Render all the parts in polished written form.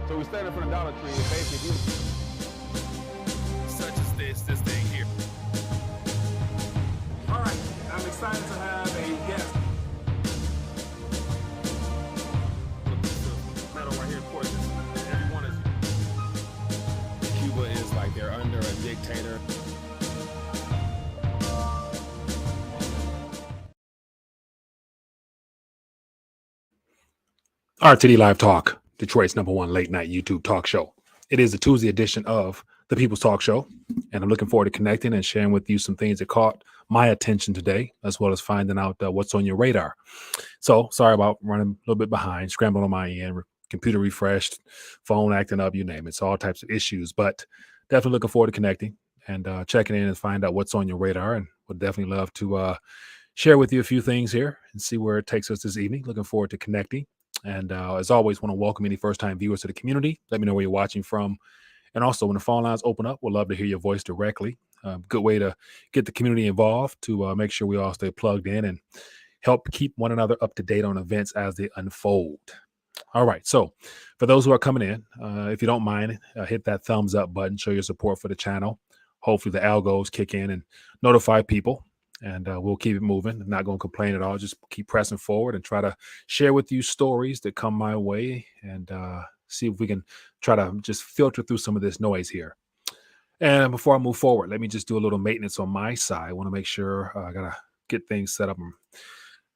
So we stand in front of Dollar Tree and basically, such as this thing here. All right, I'm excited to have a guest. Metal right here, of course, everyone is. Cuba is like they're under a dictator. RTD Live Talk, Detroit's #1 late night YouTube talk show. It is the Tuesday edition of the People's Talk Show, and I'm looking forward to connecting and sharing with you some things that caught my attention today, as well as finding out what's on your radar. So sorry about running a little bit behind, scrambling on my end, computer refreshed, phone acting up, you name it. So all types of issues, but definitely looking forward to connecting and checking in and find out what's on your radar, and would definitely love to share with you a few things here and see where it takes us this evening. Looking forward to connecting. And as always, want to welcome any first-time viewers to the community. Let me know where you're watching from. And also, when the phone lines open up, we'd love to hear your voice directly. Good way to get the community involved, to make sure we all stay plugged in and help keep one another up to date on events as they unfold. All right. So for those who are coming in, if you don't mind, hit that thumbs up button, show your support for the channel. Hopefully the algos kick in and notify people. And we'll keep it moving. I'm not going to complain at all. Just keep pressing forward and try to share with you stories that come my way, and see if we can try to just filter through some of this noise here. And before I move forward, let me just do a little maintenance on my side. I want to make sure I got to get things set up and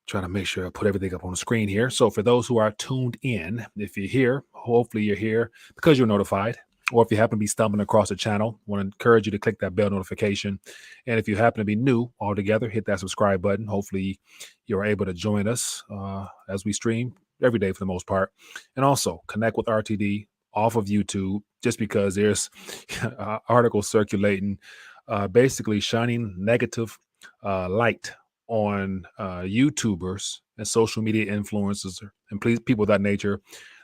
try to make sure I put everything up on the screen here. So for those who are tuned in, if you're here, hopefully you're here because you're notified. Or if you happen to be stumbling across the channel, I want to encourage you to click that bell notification. And if you happen to be new altogether, hit that subscribe button. Hopefully you're able to join us as we stream every day for the most part. And also connect with RTD off of YouTube, just because there's articles circulating basically shining negative light on YouTubers and social media influencers and people of that nature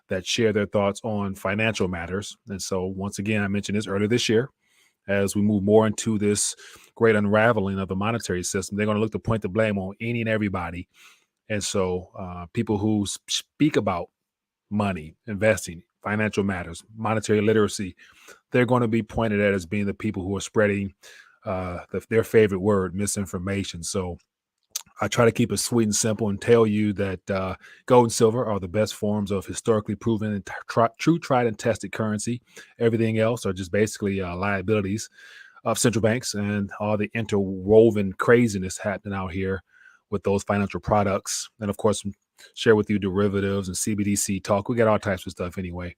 that share their thoughts on financial matters. And so once again, I mentioned this earlier this year, as we move more into this great unraveling of the monetary system, they're going to look to point the blame on any and everybody. And so people who speak about money, investing, financial matters, monetary literacy, they're going to be pointed at as being the people who are spreading their favorite word, misinformation. So I try to keep it sweet and simple and tell you that gold and silver are the best forms of historically proven and true tried and tested currency. Everything else are just basically liabilities of central banks and all the interwoven craziness happening out here with those financial products. And of course, share with you derivatives and CBDC talk. We got all types of stuff anyway.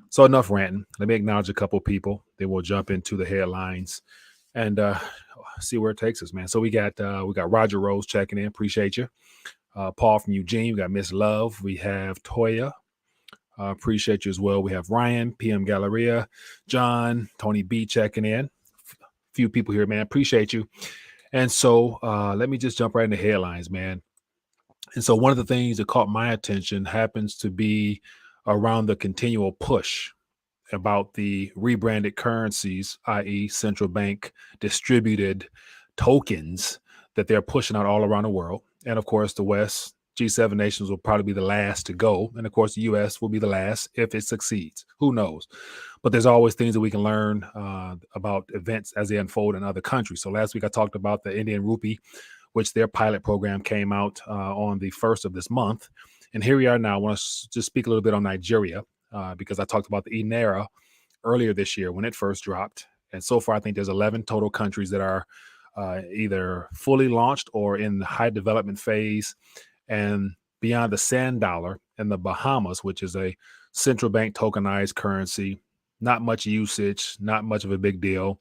So enough ranting. Let me acknowledge a couple of people. Then we'll jump into the headlines and see where it takes us, man. So we got Roger Rose checking in. Appreciate you. Paul from Eugene. We got Miss Love. We have Toya. Appreciate you as well. We have Ryan, PM Galleria, John, Tony B checking in. Few people here, man. Appreciate you. And so let me just jump right into headlines, man. And so one of the things that caught my attention happens to be around the continual push about the rebranded currencies, i.e. central bank distributed tokens that they're pushing out all around the world. And of course, the West, G7 nations will probably be the last to go. And of course, the US will be the last if it succeeds. Who knows? But there's always things that we can learn about events as they unfold in other countries. So last week I talked about the Indian rupee, which their pilot program came out on the 1st of this month. And here we are now. I want to just speak a little bit on Nigeria. Because I talked about the eNaira earlier this year when it first dropped. And so far, I think there's 11 total countries that are either fully launched or in the high development phase. And beyond the sand dollar in the Bahamas, which is a central bank tokenized currency, not much usage, not much of a big deal.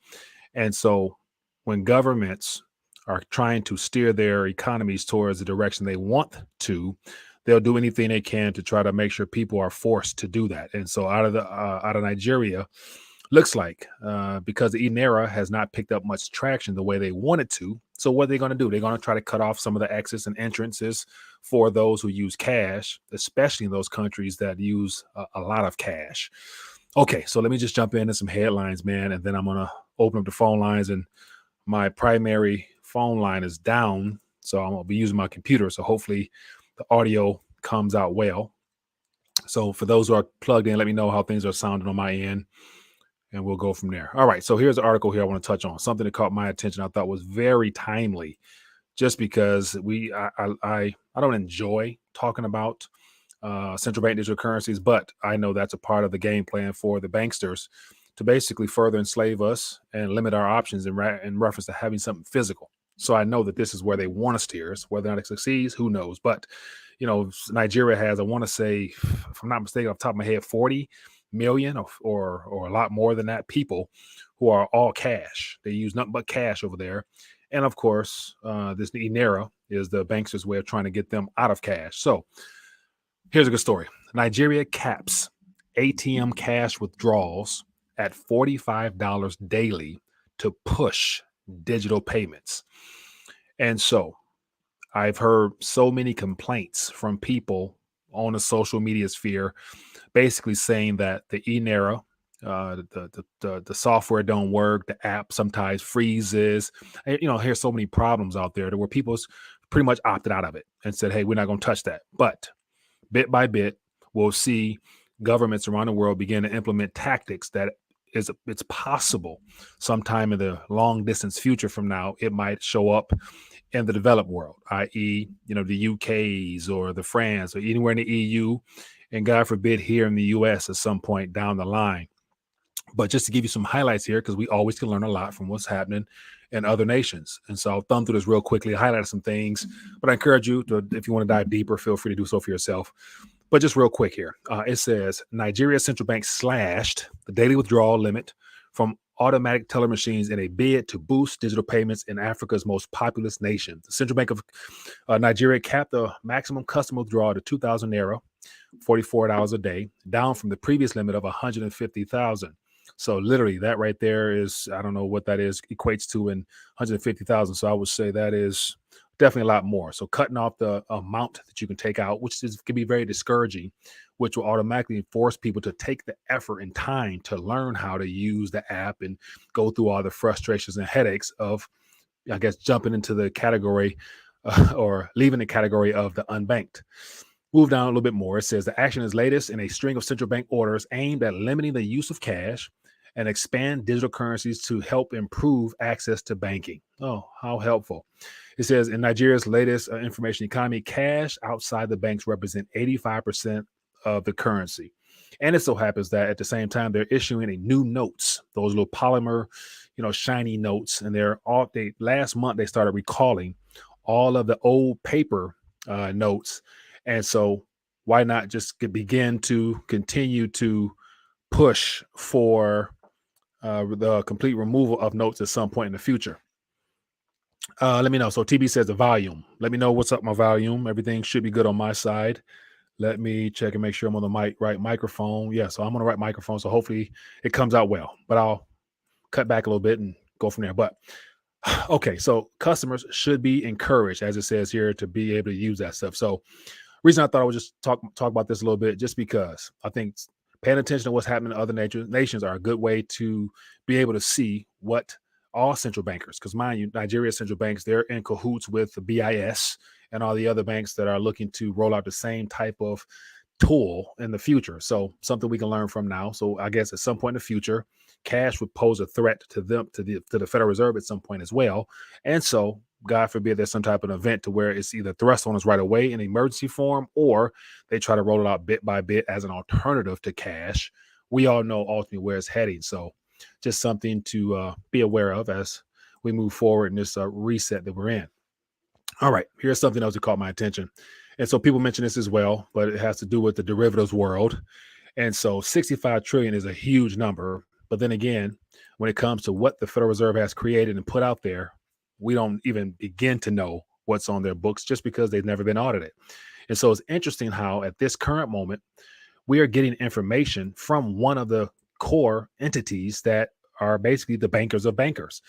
And so when governments are trying to steer their economies towards the direction they want to, they'll do anything they can to try to make sure people are forced to do that. And so out of Nigeria, looks like because the eNaira has not picked up much traction the way they wanted to. So what are they going to do? They're going to try to cut off some of the exits and entrances for those who use cash, especially in those countries that use a lot of cash. Okay, so let me just jump into some headlines, man, and then I'm going to open up the phone lines. And my primary phone line is down, so I'm going to be using my computer. So hopefully the audio comes out well. So for those who are plugged in, let me know how things are sounding on my end, and we'll go from there. All right. So here's an article here I want to touch on. Something that caught my attention I thought was very timely, just because I don't enjoy talking about central bank digital currencies, but I know that's a part of the game plan for the banksters to basically further enslave us and limit our options in reference to having something physical. So I know that this is where they want to steer us. Whether or not it succeeds, who knows? But Nigeria has, I want to say, if I'm not mistaken, off the top of my head, 40 million or a lot more than that people who are all cash. They use nothing but cash over there. And of course, this eNaira is the banksters' way of trying to get them out of cash. So here's a good story. Nigeria caps ATM cash withdrawals at $45 daily to push digital payments. And so I've heard so many complaints from people on the social media sphere basically saying that the eNaira, the software don't work, the app sometimes freezes. Here's so many problems out there where people's pretty much opted out of it and said, hey, we're not going to touch that. But bit by bit, we'll see governments around the world begin to implement tactics that it's possible sometime in the long distance future from now, it might show up in the developed world, i.e., the UK's or the France or anywhere in the EU, and God forbid here in the US at some point down the line. But just to give you some highlights here, because we always can learn a lot from what's happening in other nations. And so I'll thumb through this real quickly, highlight some things, but I encourage you to, if you want to dive deeper, feel free to do so for yourself. But just real quick here, it says Nigeria Central Bank slashed the daily withdrawal limit from automatic teller machines in a bid to boost digital payments in Africa's most populous nation. The Central Bank of Nigeria capped the maximum customer withdrawal to 2,000 naira, $44 a day, down from the previous limit of 150,000. So literally that right there is, I don't know what that is, equates to in 150,000. So I would say that is definitely a lot more. So cutting off the amount that you can take out, which can be very discouraging, which will automatically force people to take the effort and time to learn how to use the app and go through all the frustrations and headaches of, I guess, jumping into the category or leaving the category of the unbanked. Move down a little bit more. It says the action is latest in a string of central bank orders aimed at limiting the use of cash and expand digital currencies to help improve access to banking. Oh, how helpful. It says in Nigeria's latest information economy, cash outside the banks represent 85% of the currency. And it so happens that at the same time, they're issuing a new notes, those little polymer, shiny notes. And last month, they started recalling all of the old paper notes. And so why not just begin to continue to push for the complete removal of notes at some point in the future? Let me know. So TB says the volume. Let me know what's up with my volume. Everything should be good on my side. Let me check and make sure I'm on the right microphone. Yeah, so I'm on the right microphone. So hopefully it comes out well. But I'll cut back a little bit and go from there. But okay, so customers should be encouraged, as it says here, to be able to use that stuff. So reason I thought I would just talk about this a little bit, just because I think paying attention to what's happening in other nations are a good way to be able to see what all central bankers, because mind you, Nigeria's central banks, they're in cahoots with the BIS and all the other banks that are looking to roll out the same type of tool in the future. So something we can learn from now. So I guess at some point in the future, cash would pose a threat to them, to the Federal Reserve at some point as well. And so God forbid there's some type of event to where it's either thrust on us right away in emergency form, or they try to roll it out bit by bit as an alternative to cash. We all know ultimately where it's heading. So just something to be aware of as we move forward in this reset that we're in. All right, here's something else that caught my attention. And so people mention this as well, but it has to do with the derivatives world. And so 65 trillion is a huge number. But then again, when it comes to what the Federal Reserve has created and put out there, we don't even begin to know what's on their books just because they've never been audited. And so it's interesting how at this current moment, we are getting information from one of the core entities that are basically the bankers of bankers.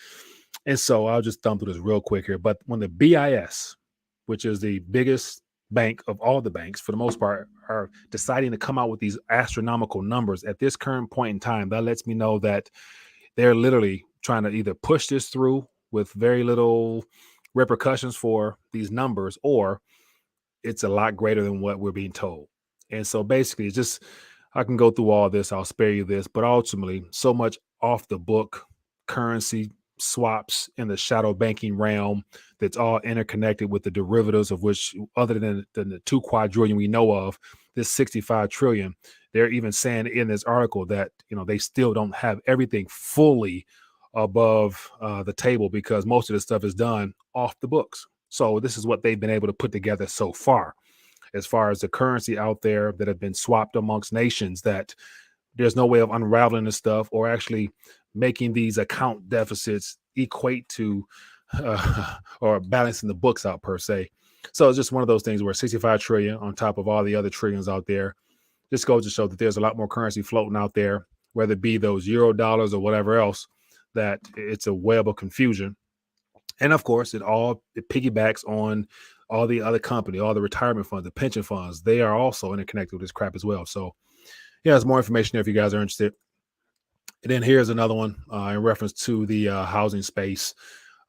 And so I'll just thumb through this real quick here. But when the BIS, which is the biggest bank of all the banks for the most part, are deciding to come out with these astronomical numbers at this current point in time, that lets me know that they're literally trying to either push this through with very little repercussions for these numbers, or it's a lot greater than what we're being told. And so basically, it's just, I can go through all this. I'll spare you this, but ultimately, so much off the book currency swaps in the shadow banking realm that's all interconnected with the derivatives of which, other than the 2 quadrillion we know of, this 65 trillion. They're even saying in this article that they still don't have everything fully above the table because most of this stuff is done off the books. So this is what they've been able to put together so far, as far as the currency out there that have been swapped amongst nations, that there's no way of unraveling this stuff or actually making these account deficits equate to or balancing the books out per se. So it's just one of those things where 65 trillion on top of all the other trillions out there just goes to show that there's a lot more currency floating out there, whether it be those euro dollars or whatever else, that it's a web of confusion. And of course, it piggybacks on all the other company, all the retirement funds, the pension funds. They are also interconnected with this crap as well. So yeah, there's more information there if you guys are interested. And then here's another one in reference to the housing space.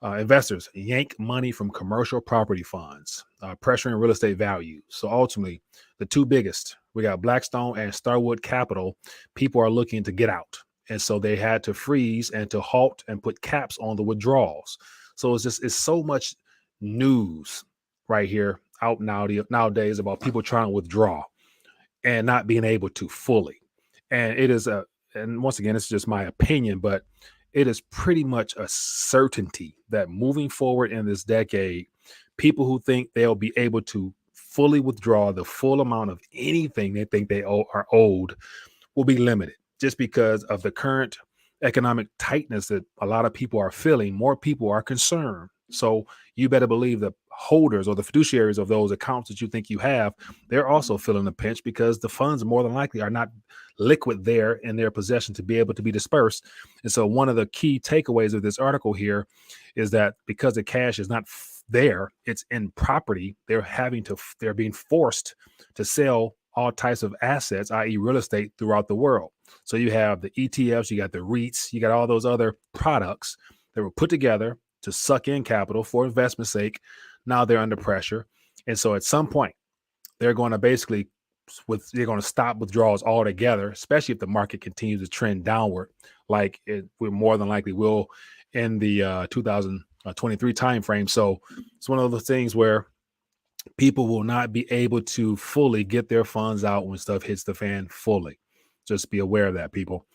Investors yank money from commercial property funds, pressuring real estate value. So ultimately, the two biggest, we got Blackstone and Starwood Capital. People are looking to get out. And so they had to freeze and to halt and put caps on the withdrawals. So it's so much news right here out nowadays about people trying to withdraw and not being able to fully. And it is and once again, it's just my opinion, but it is pretty much a certainty that moving forward in this decade, people who think they'll be able to fully withdraw the full amount of anything they think they are owed will be limited, just because of the current economic tightness that a lot of people are feeling. More people are concerned. So you better believe the holders or the fiduciaries of those accounts that you think you have, they're also feeling the pinch because the funds more than likely are not liquid there in their possession to be able to be dispersed. And so one of the key takeaways of this article here is that because the cash is not there, it's in property, they're being forced to sell all types of assets, i.e. real estate, throughout the world. So you have the ETFs, you got the REITs, you got all those other products that were put together to suck in capital for investment sake. Now they're under pressure. And so at some point, they're going to stop withdrawals altogether, especially if the market continues to trend downward, like we more than likely will in the 2023 timeframe. So it's one of those things where people will not be able to fully get their funds out when stuff hits the fan fully. Just be aware of that, people.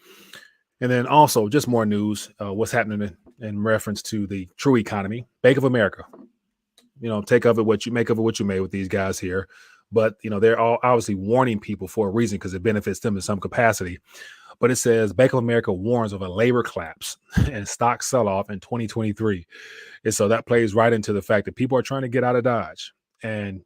And then also just more news, what's happening in reference to the true economy. Bank of America, take of it what you make of it what you may with these guys here. But, they're all obviously warning people for a reason because it benefits them in some capacity. But it says Bank of America warns of a labor collapse and stock sell-off in 2023. And so that plays right into the fact that people are trying to get out of Dodge. And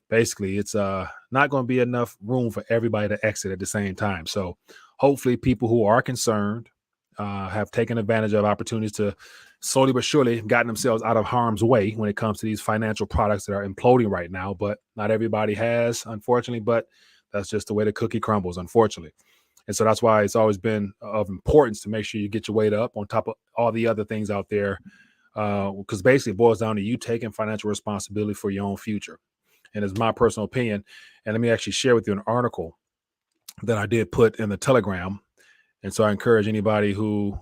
basically, it's not going to be enough room for everybody to exit at the same time. So hopefully people who are concerned have taken advantage of opportunities to slowly but surely gotten themselves out of harm's way when it comes to these financial products that are imploding right now. But not everybody has, unfortunately, but that's just the way the cookie crumbles, unfortunately. And so that's why it's always been of importance to make sure you get your weight up on top of all the other things out there, because basically it boils down to you taking financial responsibility for your own future. And it's my personal opinion. And let me actually share with you an article that I did put in the Telegram. And so I encourage anybody who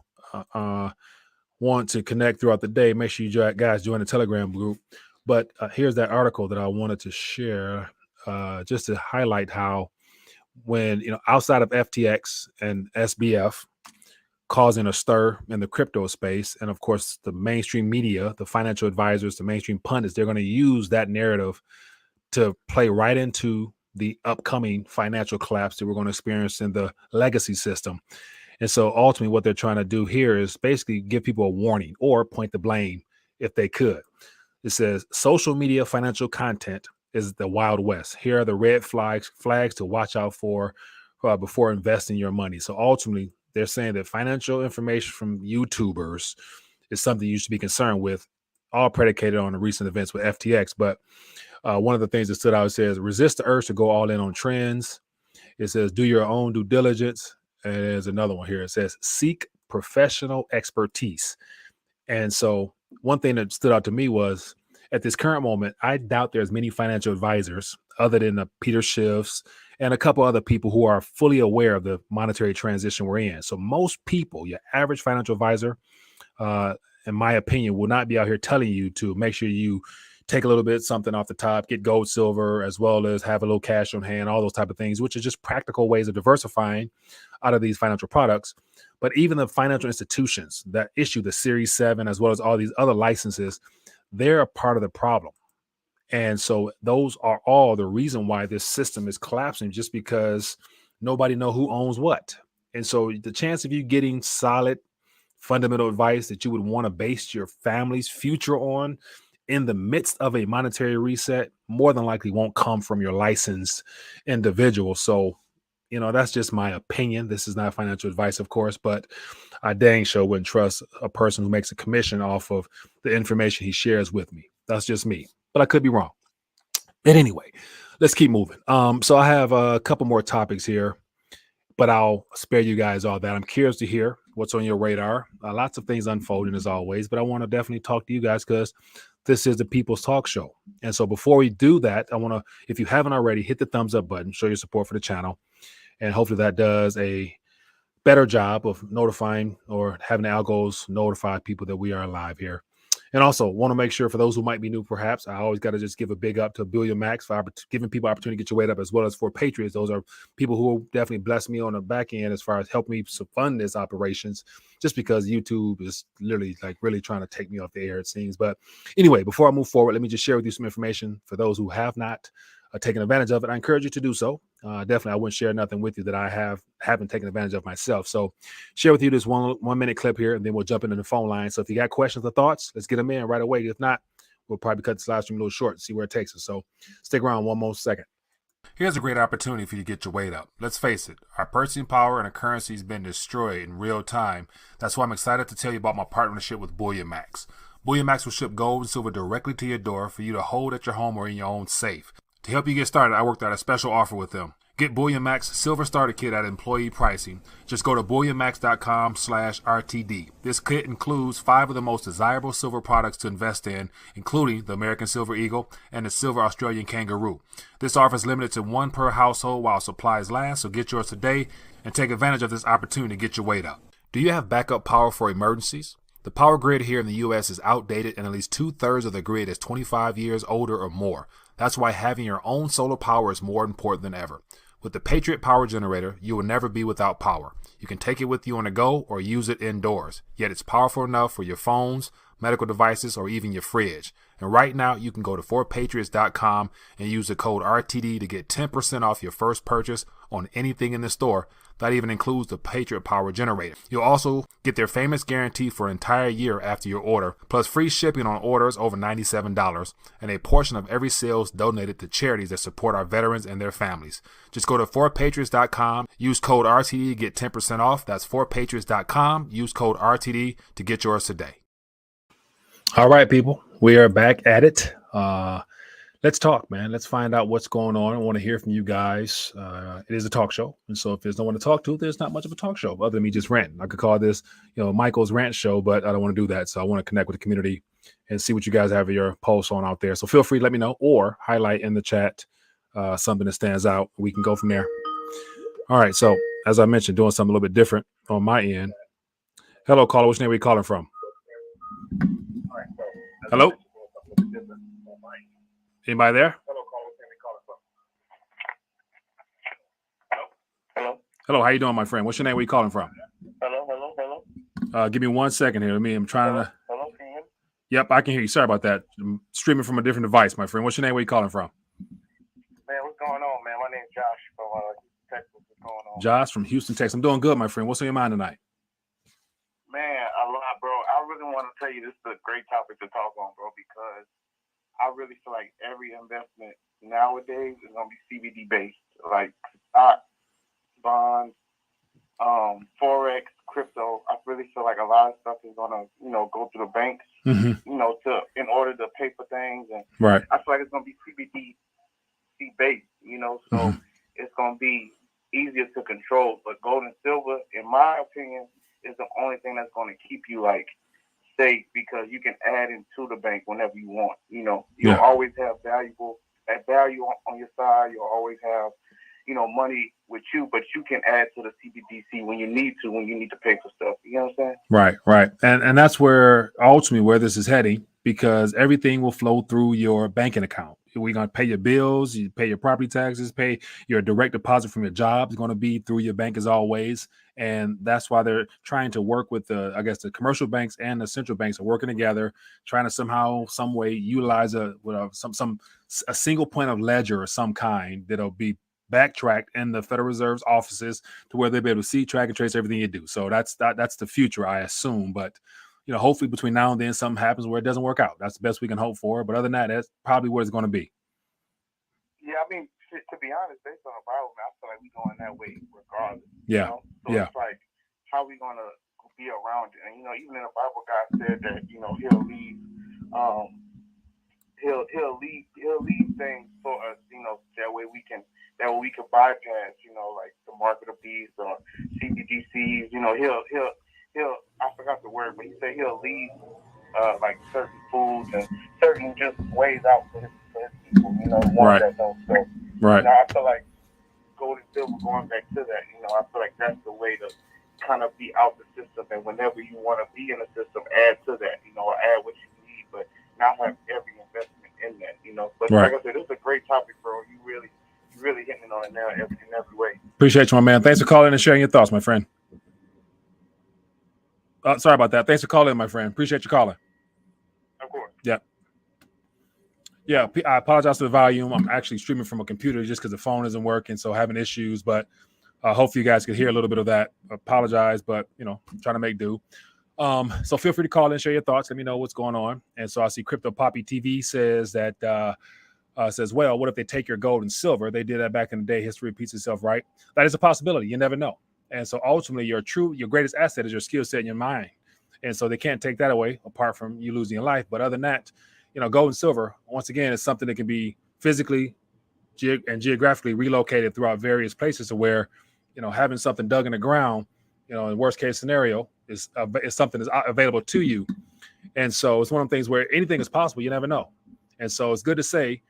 want to connect throughout the day, make sure you guys join the Telegram group. But here's that article that I wanted to share just to highlight how when, outside of FTX and SBF causing a stir in the crypto space, and of course, the mainstream media, the financial advisors, the mainstream pundits, they're going to use that narrative to play right into the upcoming financial collapse that we're going to experience in the legacy system. And so ultimately what they're trying to do here is basically give people a warning or point the blame if they could. It says social media financial content is the Wild West. Here are the red flags to watch out for before investing your money. So ultimately they're saying that financial information from YouTubers is something you should be concerned with, all predicated on the recent events with FTX. But one of the things that stood out says resist the urge to go all in on trends. It says do your own due diligence. And there's another one here. It says seek professional expertise. And so one thing that stood out to me was at this current moment, I doubt there's many financial advisors other than the Peter Schiffs and a couple other people who are fully aware of the monetary transition we're in. So most people, your average financial advisor, in my opinion, will not be out here telling you to make sure you take a little bit something off the top, get gold, silver, as well as have a little cash on hand, all those type of things, which are just practical ways of diversifying out of these financial products. But even the financial institutions that issue the Series 7, as well as all these other licenses, they're a part of the problem. And so those are all the reason why this system is collapsing, just because nobody know who owns what. And so the chance of you getting solid fundamental advice that you would want to base your family's future on in the midst of a monetary reset more than likely won't come from your licensed individual. So, that's just my opinion. This is not financial advice, of course, but I dang sure wouldn't trust a person who makes a commission off of the information he shares with me. That's just me, but I could be wrong. And anyway, let's keep moving. So I have a couple more topics here, but I'll spare you guys all that. I'm curious to hear what's on your radar. Lots of things unfolding as always, but I want to definitely talk to you guys because this is the People's Talk Show. And so before we do that, I want to, if you haven't already, hit the thumbs up button, show your support for the channel. And hopefully that does a better job of notifying or having the algos notify people that we are live here. And also want to make sure for those who might be new, perhaps, I always got to just give a big up to Billion Max for giving people opportunity to get your weight up, as well as for Patriots. Those are people who definitely bless me on the back end as far as helping me fund this operations, just because YouTube is literally really trying to take me off the air, it seems. But anyway, before I move forward, let me just share with you some information for those who have not taken advantage of it. I encourage you to do so. Definitely, I wouldn't share nothing with you that I haven't taken advantage of myself. So share with you this 1 minute clip here, and then we'll jump into the phone line. So if you got questions or thoughts, let's get them in right away. If not, we'll probably cut this live stream a little short and see where it takes us. So stick around one more second. Here's a great opportunity for you to get your weight up. Let's face it, our purchasing power and our currency has been destroyed in real time. That's why I'm excited to tell you about my partnership with Bullion Max. Bullion Max will ship gold and silver directly to your door for you to hold at your home or in your own safe. To help you get started, I worked out a special offer with them. Get Bullion Max Silver Starter Kit at employee pricing. Just go to bullionmax.com/RTD. This kit includes 5 of the most desirable silver products to invest in, including the American Silver Eagle and the Silver Australian Kangaroo. This offer is limited to 1 per household while supplies last, so get yours today and take advantage of this opportunity to get your weight up. Do you have backup power for emergencies? The power grid here in the U.S. is outdated, and at least 2/3 of the grid is 25 years older or more. That's why having your own solar power is more important than ever. With the Patriot Power Generator, you will never be without power. You can take it with you on the go or use it indoors, yet it's powerful enough for your phones, medical devices, or even your fridge. And right now, you can go to 4patriots.com and use the code RTD to get 10% off your first purchase on anything in the store. That even includes the Patriot Power Generator. You'll also get their famous guarantee for an entire year after your order, plus free shipping on orders over $97, and a portion of every sale is donated to charities that support our veterans and their families. Just go to 4patriots.com, use code RTD to get 10% off. That's 4patriots.com, use code RTD to get yours today. All right, people, we are back at it. Let's talk, man. Let's find out what's going on. I want to hear from you guys. It is a talk show. And so if there's no one to talk to, there's not much of a talk show other than me just ranting. I could call this, Michael's rant show, but I don't want to do that. So I want to connect with the community and see what you guys have your pulse on out there. So feel free to let me know or highlight in the chat something that stands out. We can go from there. All right. So as I mentioned, doing something a little bit different on my end. Hello, caller. Which name are you calling from? Hello? Anybody there? Hello, how you doing, my friend? What's your name? Where you calling from? Hello. Give me 1 second here. I'm trying to. Hello, can you hear me? Yep, I can hear you. Sorry about that. I'm streaming from a different device, my friend. What's your name? Where you calling from? Man, what's going on, man? My name's Josh from Texas. What's going on? Josh from Houston, Texas. I'm doing good, my friend. What's on your mind tonight? Man, a lot, bro. I really want to tell you this is a great topic to talk on, bro, because I really feel like every investment nowadays is going to be CBD based, like stock, bonds, forex, crypto. I really feel like a lot of stuff is going to, go through the banks, in order to pay for things. And right. I feel like it's going to be CBDC based, so it's going to be easier to control. But gold and silver, in my opinion, is the only thing that's going to keep you safe, because you can add into the bank whenever you want. You'll always have value on your side. You'll always have, money with you, but you can add to the CBDC when you need to pay for stuff. You know what I'm saying? Right. And that's where ultimately where this is heading, because everything will flow through your banking account. We're going to pay your bills, you pay your property taxes, pay your direct deposit from your job is going to be through your bank as always. And that's why they're trying to work with the commercial banks and the central banks are working together, trying to somehow, some way utilize a single point of ledger or some kind that'll be backtracked in the Federal Reserve's offices to where they'll be able to see, track, and trace everything you do. So that's the future, I assume. But hopefully between now and then something happens where it doesn't work out. That's the best we can hope for. But other than that, that's probably what it's going to be. Yeah, I mean, to be honest, based on the Bible, I feel like we're going that way regardless. Yeah. So it's like, how are we going to be around it? And even in the Bible, God said that He'll leave. He'll leave things for us, that way we can bypass, like the market of beasts or CBDCs. He'll I forgot the word, but he said he'll leave like certain foods and certain just ways out for his people. The ones that don't. So I feel like gold and silver, going back to that. I feel like that's the way to kind of be out the system, and whenever you want to be in the system, add to that. Add what you need, but not have every investment in that. But like I said, this is a great topic, bro. You really hitting it on it now, every way. Appreciate you, my man. Thanks for calling and sharing your thoughts, my friend. Sorry about that. Thanks for calling, my friend. Appreciate you calling. Of course. Yeah, I apologize for the volume. I'm actually streaming from a computer just because the phone isn't working, so having issues. But hopefully you guys could hear a little bit of that. Apologize, but trying to make do. So feel free to call in, share your thoughts. Let me know what's going on. And so I see Crypto Poppy TV says that well, what if they take your gold and silver? They did that back in the day. History repeats itself, right? That is a possibility. You never know. And so ultimately your greatest asset is your skill set and your mind. And so they can't take that away apart from you losing your life. But other than that, gold and silver, once again, is something that can be physically and geographically relocated throughout various places to where, having something dug in the ground, in the worst case scenario is something that's available to you. And so it's one of the things where anything is possible. You never know. And so it's good to say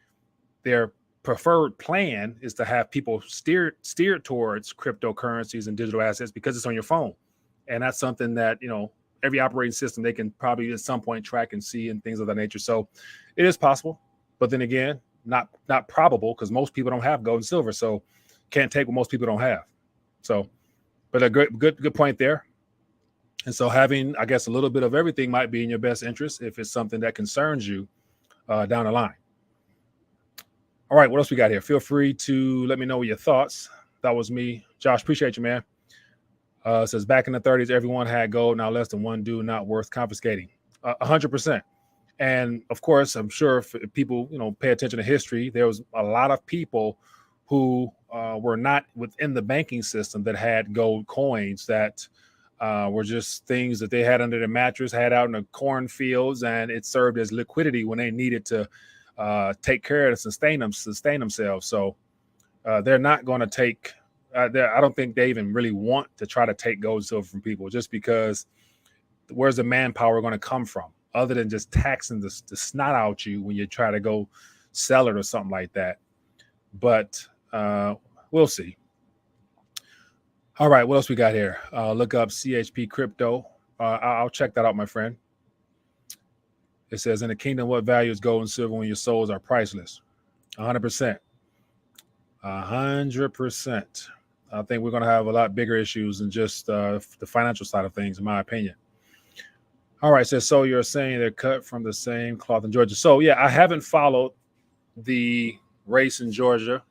their preferred plan is to have people steered towards cryptocurrencies and digital assets because it's on your phone. And that's something that, every operating system, they can probably at some point track and see and things of that nature. So it is possible, but then again, not probable because most people don't have gold and silver. So can't take what most people don't have. So, but a good point there. And so having, I guess, a little bit of everything might be in your best interest if it's something that concerns you down the line. All right, what else we got here? Feel free to let me know your thoughts. That was me. Josh, appreciate you, man. Says back in the 30s, everyone had gold. Now less than one do, not worth confiscating. 100%. And of course, I'm sure if people, pay attention to history, there was a lot of people who were not within the banking system that had gold coins that were just things that they had under their mattress, had out in the cornfields, and it served as liquidity when they needed to take care of and sustain themselves. So they're not going to take. I don't think they even really want to try to take gold and silver from people, just because where's the manpower going to come from other than just taxing the snot out you when you try to go sell it or something like that. But we'll see. All right, what else we got here? Look up CHP crypto. I'll check that out, my friend. It says, in the kingdom, what value is gold and silver when your souls are priceless? 100%. 100%. I think we're going to have a lot bigger issues than just the financial side of things, in my opinion. All right, so you're saying they're cut from the same cloth in Georgia. So, yeah, I haven't followed the race in Georgia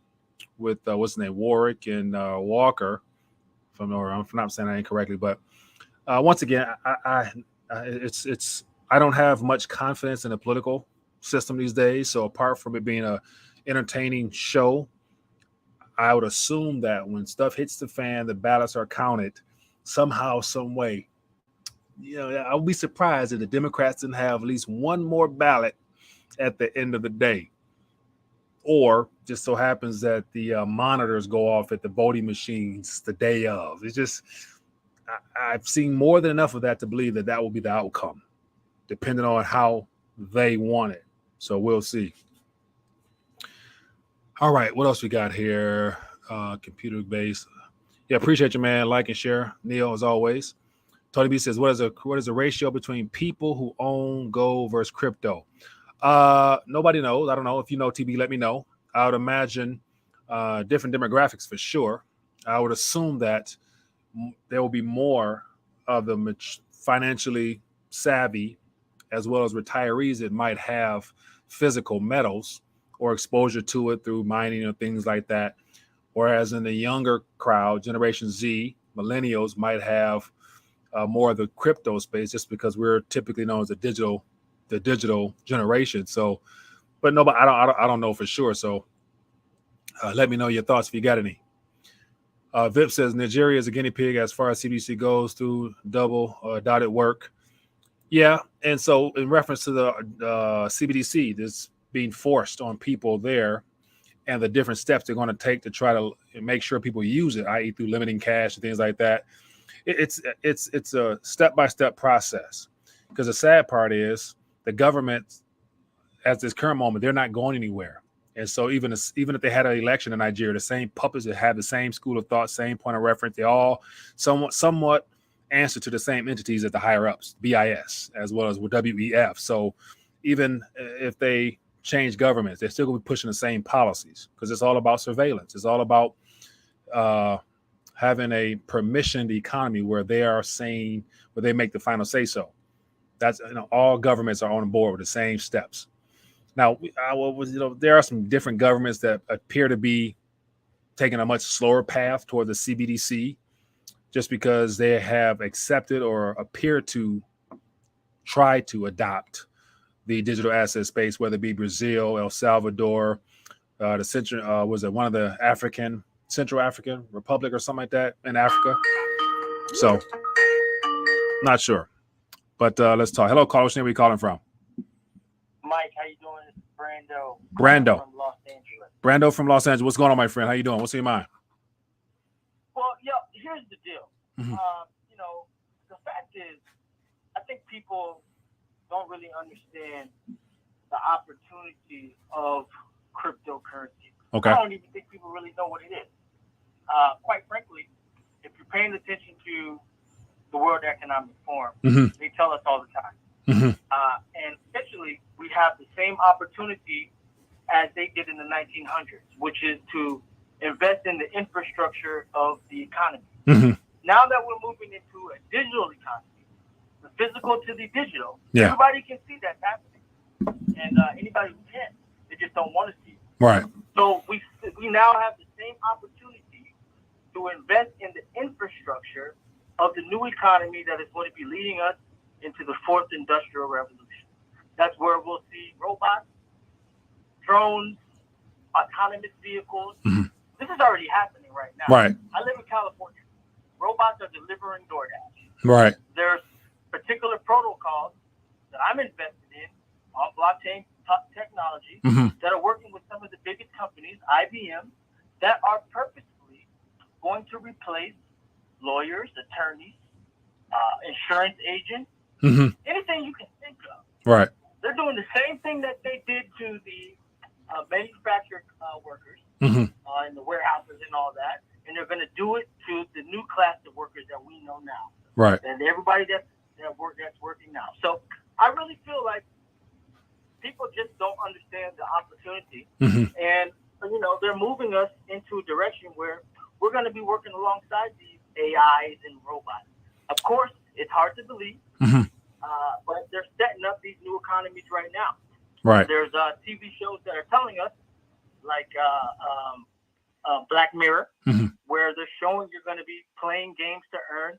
with, what's his name, Warwick and Walker. If I'm not saying that incorrectly. But once again, I don't have much confidence in the political system these days. So apart from it being a entertaining show, I would assume that when stuff hits the fan, the ballots are counted somehow, some way. I'll be surprised if the Democrats didn't have at least one more ballot at the end of the day. Or just so happens that the monitors go off at the voting machines the day of. It's just, I've seen more than enough of that to believe that will be the outcome, depending on how they want it. So we'll see. All right, what else we got here? computer based. Yeah, appreciate you, man. Like and share. Neil, as always. Tony B says, what is the ratio between people who own gold versus crypto? Nobody knows. I don't know. If you know, TB, let me know. I would imagine different demographics for sure. I would assume that there will be more of the financially savvy as well as retirees that might have physical metals or exposure to it through mining or things like that. Whereas in the younger crowd, Generation Z, millennials might have more of the crypto space just because we're typically known as the digital generation. So, but nobody, I don't know for sure. So let me know your thoughts if you got any. Vip says Nigeria is a guinea pig as far as CBDC goes through double dotted work. Yeah. And so in reference to the CBDC, this being forced on people there and the different steps they're going to take to try to make sure people use it, i.e. through limiting cash and things like that. It's a step-by-step process, because the sad part is the government at this current moment, they're not going anywhere. And so even if they had an election in Nigeria, the same puppets that have the same school of thought, same point of reference, they all somewhat answer to the same entities at the higher ups, BIS, as well as with WEF. So even if they change governments, they're still going to be pushing the same policies, because it's all about surveillance. It's all about having a permissioned economy where they make the final say so. That's, all governments are on board with the same steps. Now, there are some different governments that appear to be taking a much slower path toward the CBDC, just because they have accepted or appear to try to adopt the digital asset space, whether it be Brazil, El Salvador, the Central, was it one of the Central African Republic or something like that in Africa? So, not sure. But let's talk. Hello, caller. Where are you calling from? Mike, how you doing? It's Brando. Brando. From Los Angeles. Brando from Los Angeles. What's going on, my friend? How you doing? What's in your mind? Well, here's the deal. Mm-hmm. The fact is, I think people don't really understand the opportunity of cryptocurrency. Okay. I don't even think people really know what it is. Quite frankly, if you're paying attention to the World Economic Forum, mm-hmm. they tell us all the time. Mm-hmm. And essentially, we have the same opportunity as they did in the 1900s, which is to invest in the infrastructure of the economy. Mm-hmm. Now that we're moving into a digital economy, the physical to the digital, yeah. Everybody can see that's happening. And anybody who can, they just don't want to see it. Right. So we now have the same opportunity to invest in the infrastructure of the new economy that is going to be leading us into the fourth industrial revolution. That's where we'll see robots, drones, autonomous vehicles. Mm-hmm. This is already happening right now. Right. I live in California. Robots are delivering DoorDash. Right. There's particular protocols that I'm invested in on blockchain technology mm-hmm. that are working with some of the biggest companies, IBM, that are purposefully going to replace lawyers, attorneys, insurance agents, mm-hmm. anything you can think of. Right. They're doing the same thing that they did to the manufactured workers mm-hmm. in the warehouses and all that, and they're going to do it to the new class of workers that we know now. Right. And everybody that's working now. So I really feel like people just don't understand the opportunity, mm-hmm. and they're moving us into a direction where we're going to be working alongside these AIs and robots. Of course, it's hard to believe, mm-hmm. but they're setting up these new economies right now. Right. There's TV shows that are telling us, like Black Mirror, mm-hmm. where they're showing you're going to be playing games to earn,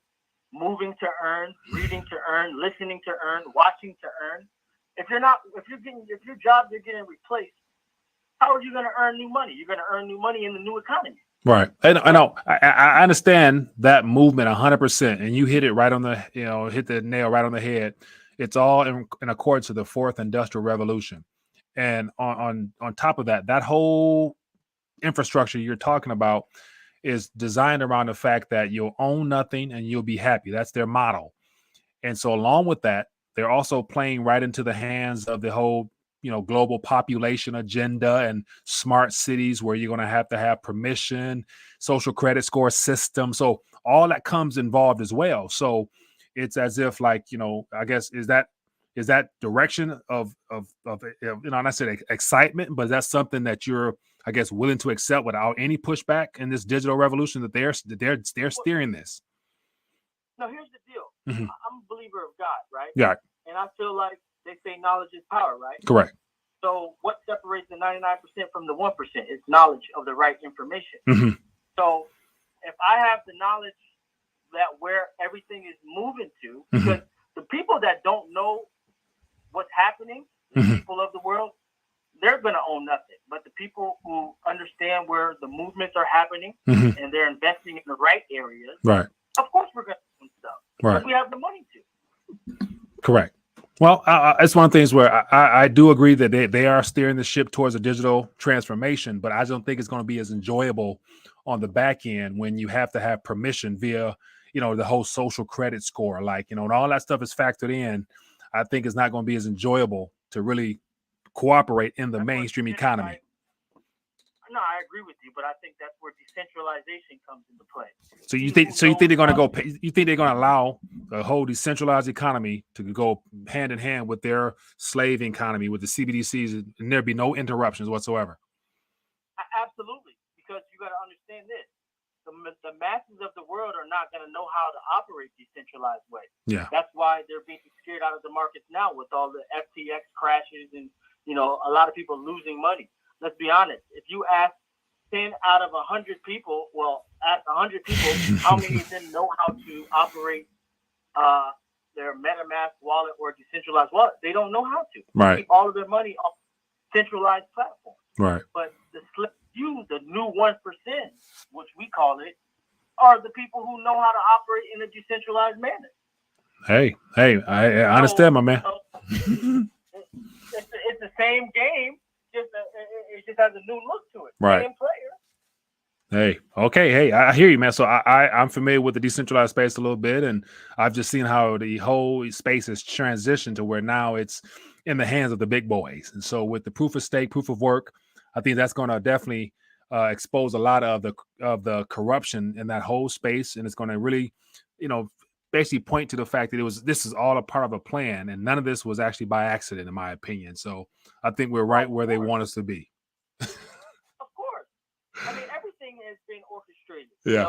moving to earn, reading to earn, listening to earn, watching to earn. If your jobs are getting replaced, how are you going to earn new money? You're going to earn new money in the new economy. Right. And I know, I understand that movement 100%. And you hit it right on the, hit the nail right on the head. It's all in accordance to the fourth industrial revolution. And on top of that, that whole infrastructure you're talking about is designed around the fact that you'll own nothing and you'll be happy. That's their model. And so along with that, they're also playing right into the hands of the whole, global population agenda and smart cities where you're going to have permission, social credit score system. So all that comes involved as well. So it's as if like, I guess is that direction of and I said excitement, but that's something that you're, I guess, willing to accept without any pushback in this digital revolution that they're steering this. No, here's the deal. Mm-hmm. I'm a believer of God, right? Yeah. And I feel like they say knowledge is power, right? Correct. So what separates the 99% from the 1% is knowledge of the right information. Mm-hmm. So if I have the knowledge that where everything is moving to, because the people that don't know what's happening, the people of the world, they're going to own nothing. But the people who understand where the movements are happening and they're investing in the right areas, right? Of course we're going to own stuff. Right. Because we have the money to. Correct. Well, it's one of the things where I do agree that they are steering the ship towards a digital transformation, but I don't think it's going to be as enjoyable on the back end when you have to have permission via, the whole social credit score, like, and all that stuff is factored in. I think it's not going to be as enjoyable to really cooperate in the mainstream economy. No, I agree with you, but I think that's where decentralization comes into play. So you think they're going to go? You think they're going to allow the whole decentralized economy to go hand in hand with their slave economy, with the CBDCs, and there be no interruptions whatsoever? Absolutely, because you got to understand this: the masses of the world are not going to know how to operate decentralized way. Yeah, that's why they're being scared out of the markets now with all the FTX crashes and a lot of people losing money. Let's be honest. If you ask 10 out of 100 people, ask 100 people, how many of them know how to operate their MetaMask wallet or decentralized wallet? They don't know how to. Right. They keep all of their money on centralized platforms. Right. But the new 1%, which we call it, are the people who know how to operate in a decentralized manner. Hey, I understand, my man. It's the same game. It just has a new look to it. Right. Same player. Hey, okay. Hey, I hear you, man. So I'm familiar with the decentralized space a little bit, and I've just seen how the whole space has transitioned to where now it's in the hands of the big boys. And so with the proof of stake, proof of work, I think that's going to definitely expose a lot of the corruption in that whole space, and it's going to really, basically point to the fact that this is all a part of a plan, and none of this was actually by accident, in my opinion. So I think we're right where they want us to be. Of course. I mean, everything has been orchestrated. Yeah.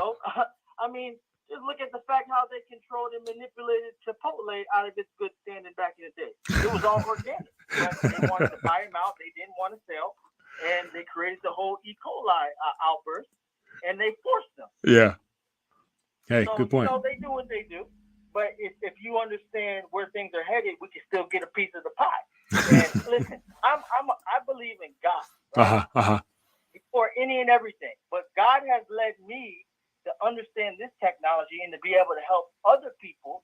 I mean, just look at the fact how they controlled and manipulated Chipotle out of its good standing back in the day. It was all organic. But they wanted to buy them out. They didn't want to sell. And they created the whole E. coli outburst, and they forced them. Yeah. Hey, so, good point. They do what they do. But if you understand where things are headed, we can still get a piece of the pie. And listen, I believe in God. Right? For any and everything. But God has led me to understand this technology and to be able to help other people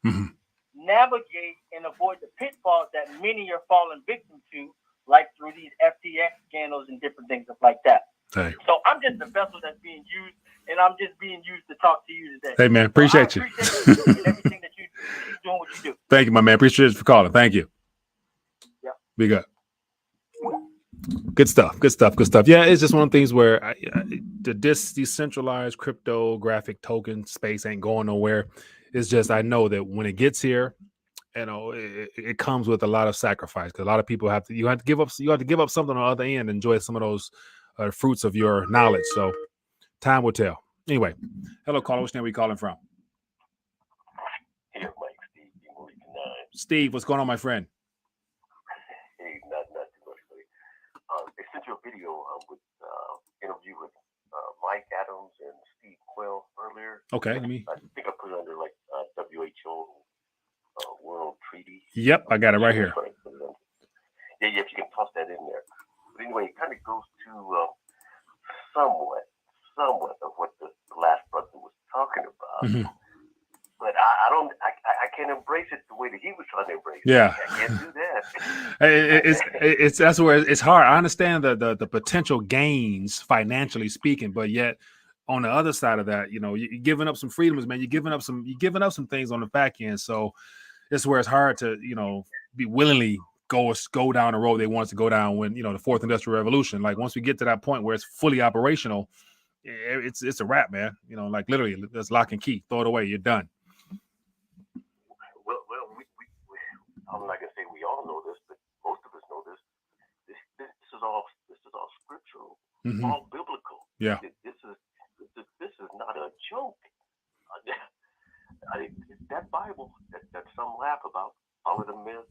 navigate and avoid the pitfalls that many are falling victim to, like through these FTX scandals and different things like that. Hey. So I'm just a vessel that's being used, and I'm just being used to talk to you today. Hey, man, appreciate you. Appreciate you and everything that you keep doing what you do. Thank you, my man. Appreciate you for calling. Thank you. Yeah. Be good. Good stuff. Yeah, it's just one of the things where the decentralized cryptographic token space ain't going nowhere. It's just I know that when it gets here, it comes with a lot of sacrifice, because a lot of people have to give up something on the other end, enjoy some of those fruits of your knowledge. So time will tell. Anyway, hello, caller. Which name are you calling from? Here, Mike, Steve, Steve, what's going on, my friend? Hey, not too much, buddy. They sent you a video with interview with Mike Adams and Steve Quayle earlier. Okay, I think I put it under like WHO World Treaty. Yep, I got it right here. Yeah, if you can toss that in there. But anyway, it kind of goes to somewhat of what the last brother was talking about. But I can't embrace it the way that he was trying to embrace it. Yeah, I can't do that. it's that's where it's hard. I understand the potential gains financially speaking, but yet on the other side of that, you're giving up some freedoms, man. You're giving up some things on the back end. So it's where it's hard to be willingly go down the road they want us to go down when, the fourth industrial revolution. Like once we get to that point where it's fully operational, it's a wrap, man. Like literally, that's lock and key. Throw it away. You're done. Well, I'm not gonna say we all know this, but most of us know this. This is all scriptural, all biblical. Yeah. This is not a joke. That Bible that some laugh about, all of the myths,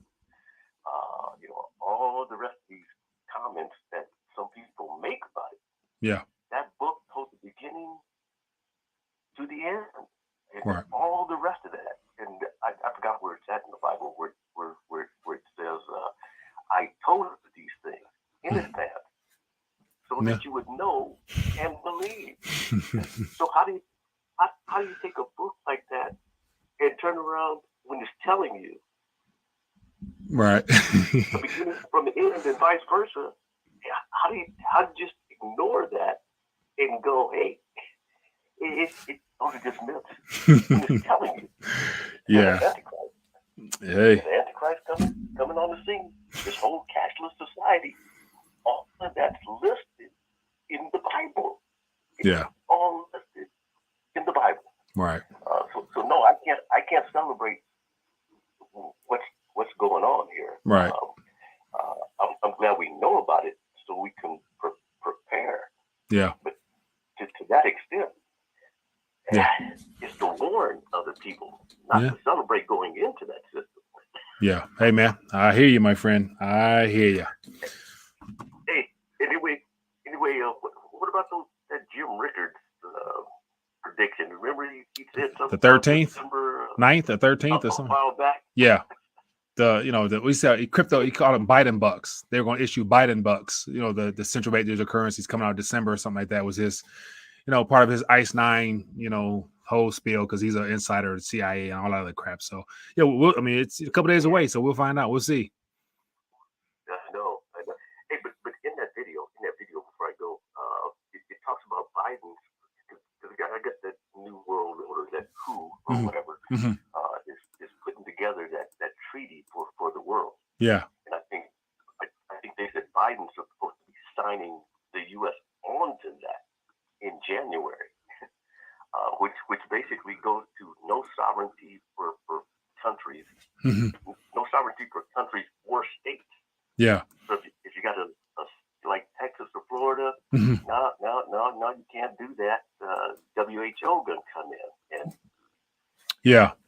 all the rest of these comments that some people make about it. Yeah. That book told the beginning to the end, and right. all the rest of that. And I forgot where it's at in the Bible, where it says, "I told you these things in advance, so that you would know and believe." So how do you take a book like that and turn around when it's telling you, right, the beginning from the end and vice versa? How do you just ignore that and go, hey, those are just myths. And it's telling you. Yeah. Antichrist. Hey. The Antichrist coming on the scene. This whole cashless society, all of that's listed in the Bible. It's all listed in the Bible. Right. So no, I can't celebrate what's going on here. Right. I'm glad we know about it so we can prepare. Yeah. But to that extent, it's to warn other people, not to celebrate going into that system. Yeah. Hey, man, I hear you, my friend. I hear you. Hey, anyway, what about that Jim Rickards prediction? Remember he said something the 13th, December 9th or 13th or something. A while back. Yeah. We said crypto, he called them Biden bucks. They were going to issue Biden bucks. The central bank digital currencies coming out in December or something like that was his, part of his ICE 9, whole spiel, because he's an insider of the CIA and all that other crap. So, it's a couple days away, so we'll find out. We'll see. I know. Hey, but in that video before I go, it talks about Biden, because I guess that New World Order, that coup or whatever, is putting together that treaty for the world. Yeah. And I think they said Biden's supposed to be signing the U.S. onto that in January, which basically goes to no sovereignty for countries, no sovereignty for countries or states. Yeah. So if you got a like Texas or Florida, no, you can't do that. WHO gonna come in, and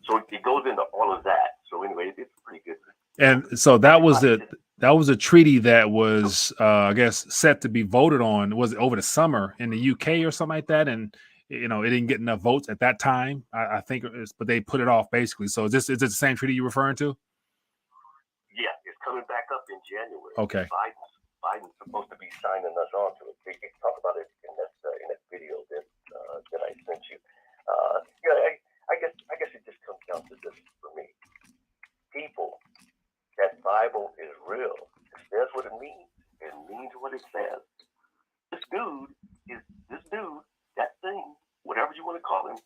so it goes into all of that. So anyway, it's pretty good. And so that was a treaty that was, I guess, set to be voted on. Was it over the summer in the UK or something like that? And it didn't get enough votes at that time. I think it was, but they put it off basically. So is it the same treaty you're referring to? Yeah, it's coming back up in January. Okay. Biden's supposed to be signing us on to it. They talk about it in that video that I sent you. I guess it just comes down to this for me. People, that Bible is real. It says what it means. It means what it says. This dude, that thing, whatever you want to call him,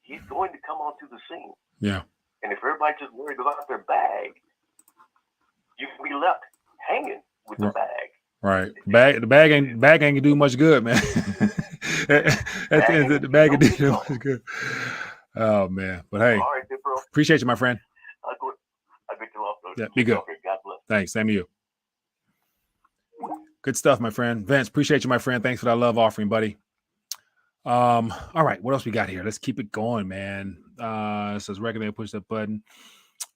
he's going to come onto the scene. Yeah. And if everybody just worried about their bag, you can be left hanging with the bag. Right. The bag ain't gonna do much good, man. The bag ain't do much good. Oh man. But hey, all right, bro. Appreciate you, my friend. I'll get you off. Yeah, be good. God bless. Thanks. Same to you. Good stuff, my friend. Vince, appreciate you, my friend. Thanks for that love offering, buddy. All right, what else we got here? Let's keep it going, man. It says recommend, push that button.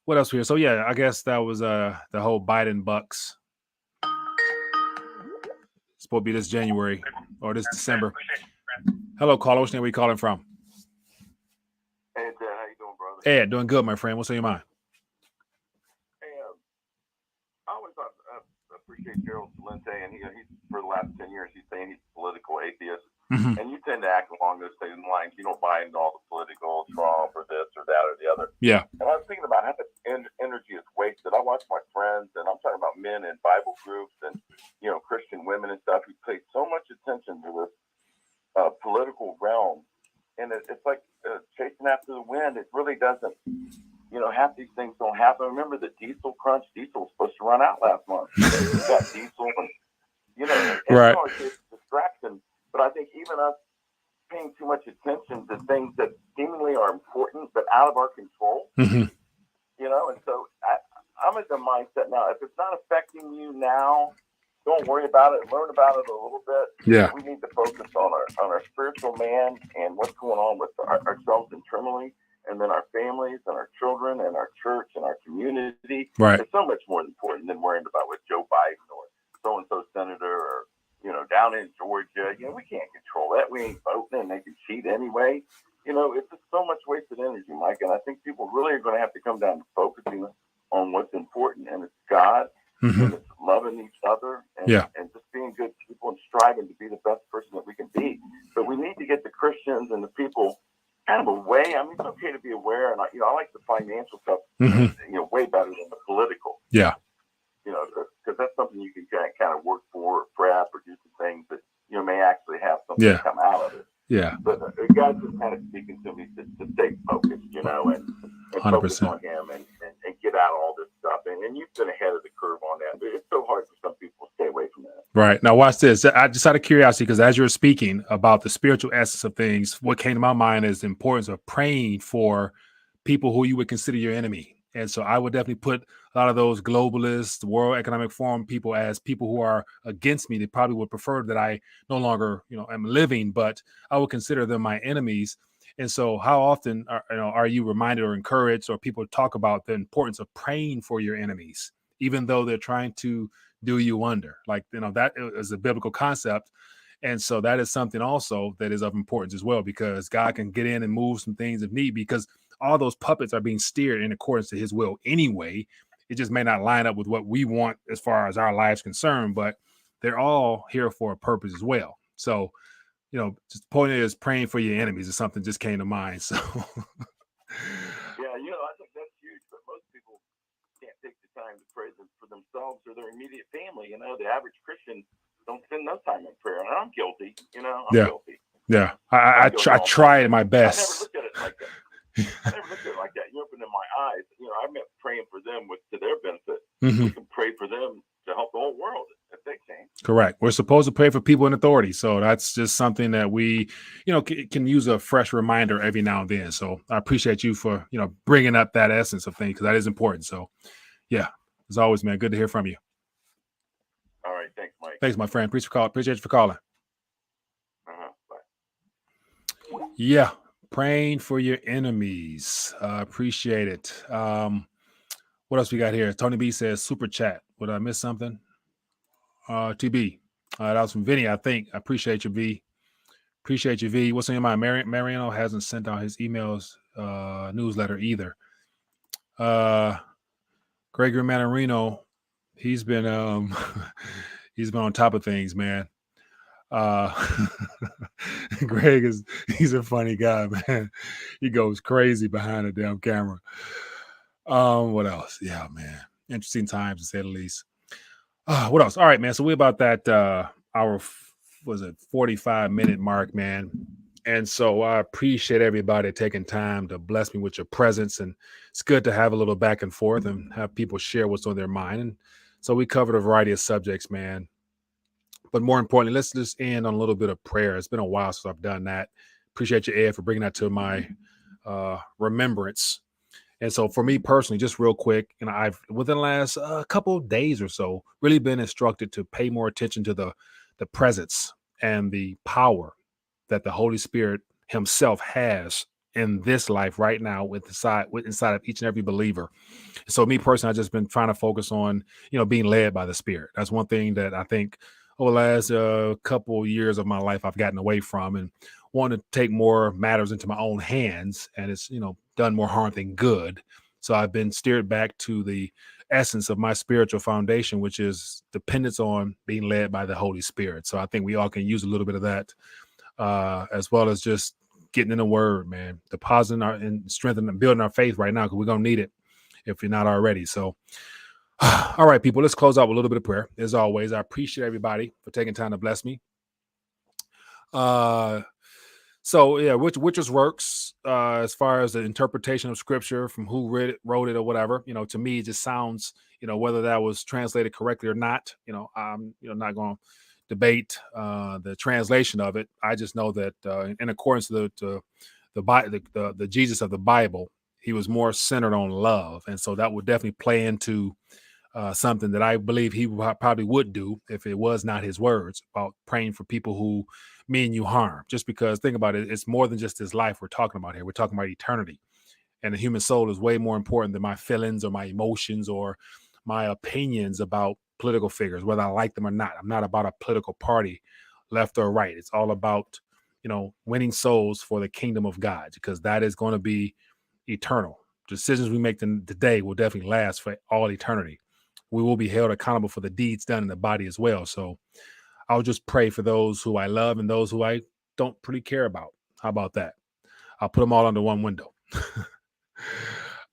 What else here? So yeah, I guess that was the whole Biden bucks. It's supposed to be this January or this December. Hello, caller. What's the name? Where you calling from? Hey, how you doing, brother? Ed, doing good, my friend. What's on your mind? Hey, I always thought I appreciate Gerald Celente, and he's for the last 10 years he's saying he's a political atheist, and you tend to act along those same lines. You don't buy into all the political Trump or this or that or the other. Yeah. And I was thinking about how much energy is wasted. I watch my friends, and I'm talking about men in Bible groups and Christian women and stuff who pay so much attention to this political realm, and it's like chasing after the wind. It really doesn't half these things don't happen. Remember the diesel crunch? Diesel was supposed to run out last month. We got diesel, and Right. it's a distraction. But I think even us paying too much attention to things that seemingly are important but out of our control, Mm-hmm. and so I'm in the mindset now. If it's not affecting you now, don't worry about it. Learn about it a little bit. Yeah. We need to focus on our spiritual man and what's going on with ourselves internally, and then our families and our children and our church and our community. Right. It's so much more important than worrying about what Joe Biden or so-and-so senator or, down in Georgia. We can't control that. We ain't voting, and they can cheat anyway. It's just so much wasted energy, Mike. And I think people really are going to have to come down to focusing on what's important, and it's God, Mm-hmm. and it's loving each other, and, Yeah. and just being good people and striving to be the best person that we can be. But we need to get the Christians and the people kind of away. I mean, it's okay to be aware, and I like the financial stuff, Mm-hmm. way better than the political. Yeah. Because that's something you can kind of work for, or prep, or do some things that may actually have something come out of it. Yeah. But God's just kind of speaking to me to stay focused, and 100%. focus on Him and get out all this stuff. And you've been ahead of the curve on that. But it's so hard for some people to stay away from that. Right. Now, watch this. I just out of curiosity, because as you're speaking about the spiritual essence of things, what came to my mind is the importance of praying for people who you would consider your enemy. And so I would definitely put a lot of those globalists, World Economic Forum people as people who are against me. They probably would prefer that I no longer, am living, but I would consider them my enemies. And so how often are you reminded or encouraged, or people talk about the importance of praying for your enemies, even though they're trying to do you under? Like, that is a biblical concept. And so that is something also that is of importance as well, because God can get in and move some things if need, because all those puppets are being steered in accordance to His will anyway. It just may not line up with what we want as far as our lives concerned, but they're all here for a purpose as well. So, just the point is praying for your enemies is something just came to mind. So Yeah, I think that's huge, but most people can't take the time to pray for themselves or their immediate family. The average Christian don't spend no time in prayer, and I'm guilty. I'm guilty. Yeah, I tried my best. I never looked at it like that. You opened in my eyes. I meant praying for them to their benefit. Mm-hmm. We can pray for them to help the whole world if they can. Correct. We're supposed to pray for people in authority. So that's just something that we, can use a fresh reminder every now and then. So I appreciate you for, bringing up that essence of things, because that is important. So yeah, as always, man, good to hear from you. All right. Thanks, Mike. Thanks, my friend. Appreciate you for calling. Bye. Yeah. Praying for your enemies. Appreciate it. What else we got here? Tony B says super chat. Would I miss something? TB. That was from Vinny, I think. I appreciate you, V. Appreciate you, V. What's on your mind? Mariano hasn't sent out his emails newsletter either. Gregory Manarino, he's been he's been on top of things, man. Greg he's a funny guy, man. He goes crazy behind the damn camera. What else? Yeah, man. Interesting times, to say the least. What else? All right, man. So we're about that hour, 45-minute mark, man. And so I appreciate everybody taking time to bless me with your presence. And it's good to have a little back and forth and have people share what's on their mind. And so we covered a variety of subjects, man. But more importantly, let's just end on a little bit of prayer. It's been a while since I've done that. Appreciate you, Ed, for bringing that to my remembrance. And so for me personally, just real quick, I've within the last couple of days or so really been instructed to pay more attention to the presence and the power that the Holy Spirit Himself has in this life right now inside of each and every believer. So me personally, I've just been trying to focus on, being led by the Spirit. That's one thing that I think over the last couple of years of my life I've gotten away from, and want to take more matters into my own hands, and it's done more harm than good. So I've been steered back to the essence of my spiritual foundation, which is dependence on being led by the Holy Spirit. So I think we all can use a little bit of that, as well as just getting in the Word, man, depositing and strengthening and building our faith right now, because we're gonna need it if you're not already. So all right, people, let's close out with a little bit of prayer. As always, I appreciate everybody for taking time to bless me. So yeah, which just works as far as the interpretation of scripture from who wrote it or whatever. To me, it just sounds, whether that was translated correctly or not. I'm not going to debate the translation of it. I just know that in accordance to the Jesus of the Bible, he was more centered on love, and so that would definitely play into something that I believe he probably would do if it was not his words about praying for people who mean you harm. Just because, think about it, it's more than just this life we're talking about here. We're talking about eternity, and the human soul is way more important than my feelings or my emotions or my opinions about political figures, whether I like them or not. I'm not about a political party, left or right. It's all about, winning souls for the kingdom of God, because that is going to be eternal. Decisions we make today will definitely last for all eternity. We will be held accountable for the deeds done in the body as well. So I'll just pray for those who I love and those who I don't pretty care about. How about that? I'll put them all under one window.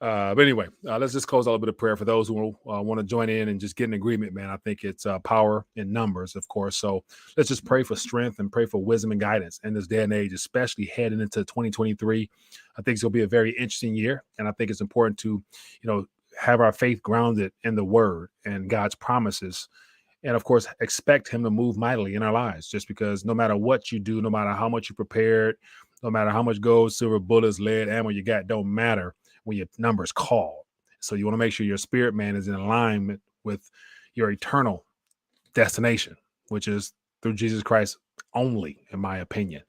But anyway, let's just close out a bit of prayer for those who want to join in and just get an agreement, man. I think it's power in numbers, of course. So let's just pray for strength and pray for wisdom and guidance in this day and age, especially heading into 2023. I think it's going to be a very interesting year. And I think it's important to, have our faith grounded in the word and God's promises. And of course, expect him to move mightily in our lives, just because no matter what you do, no matter how much you prepared, no matter how much gold, silver, bullets, lead, ammo you got, don't matter when your number's called. So you want to make sure your spirit man is in alignment with your eternal destination, which is through Jesus Christ only, in my opinion.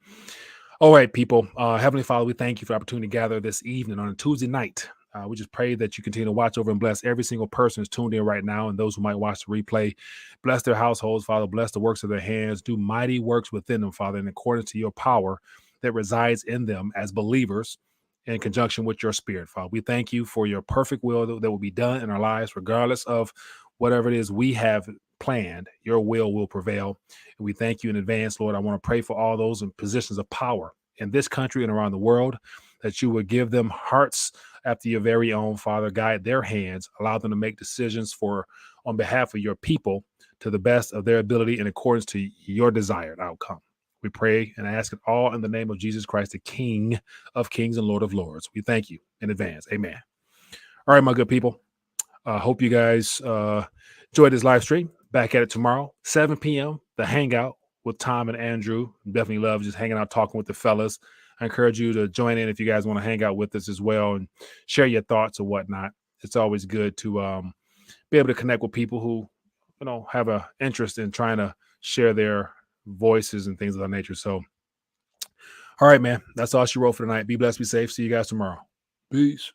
All right, people. Heavenly Father, we thank you for the opportunity to gather this evening on a Tuesday night. We just pray that you continue to watch over and bless every single person who's tuned in right now, and those who might watch the replay. Bless their households, Father. Bless the works of their hands. Do mighty works within them, Father, in accordance to your power that resides in them as believers in conjunction with your spirit, Father. We thank you for your perfect will that will be done in our lives, regardless of whatever it is we have planned. Your will prevail. And we thank you in advance, Lord. I want to pray for all those in positions of power in this country and around the world, that you would give them hearts after your very own, Father. Guide their hands, allow them to make decisions on behalf of your people to the best of their ability in accordance to your desired outcome. We pray and ask it all in the name of Jesus Christ, the King of Kings and Lord of Lords. We thank you in advance. Amen. All right, my good people. Hope you guys enjoyed this live stream. Back at it tomorrow, 7 p.m., the hangout with Tom and Andrew. Definitely love just hanging out, talking with the fellas. I encourage you to join in if you guys want to hang out with us as well and share your thoughts or whatnot. It's always good to be able to connect with people who, have an interest in trying to share their voices and things of that nature. So, all right, man, that's all she wrote for tonight. Be blessed, be safe. See you guys tomorrow. Peace.